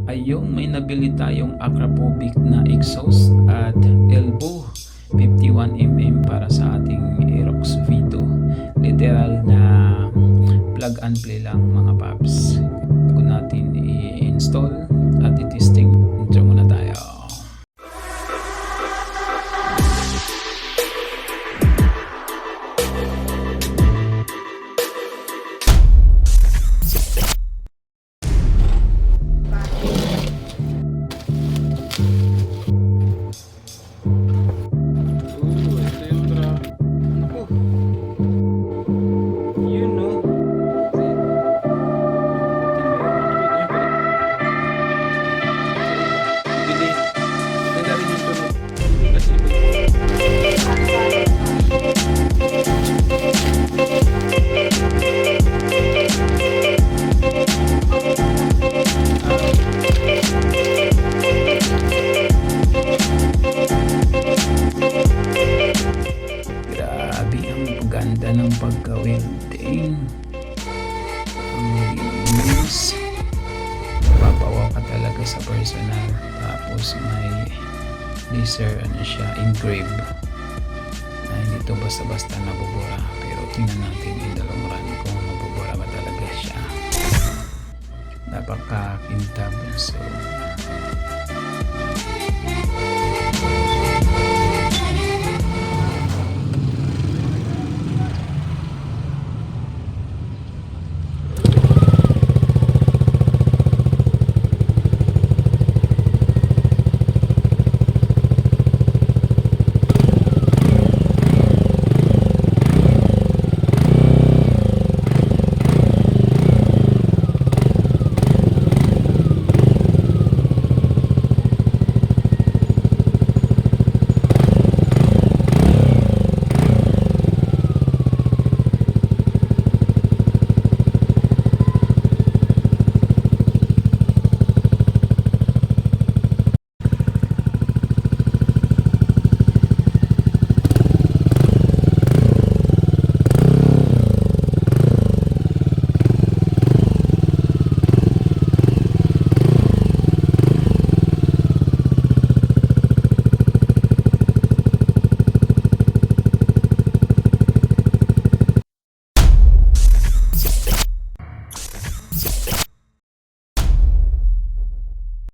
Ayun, may nabili tayong Akrapovic na exhaust at elbow 51mm para sa ating Aerox Vito. Literal na plug and play lang mga paps. Bago natin i-install at i-testing, intro muna tayo. Ganda ng pagka-welding. Ang linis. Papawa ka talaga sa personal. Tapos may laser siya, engrave. Na hindi ito basta-basta nabubura. Pero tingnan natin in the long run kung mabubura ba talaga siya. Napaka-kintab. So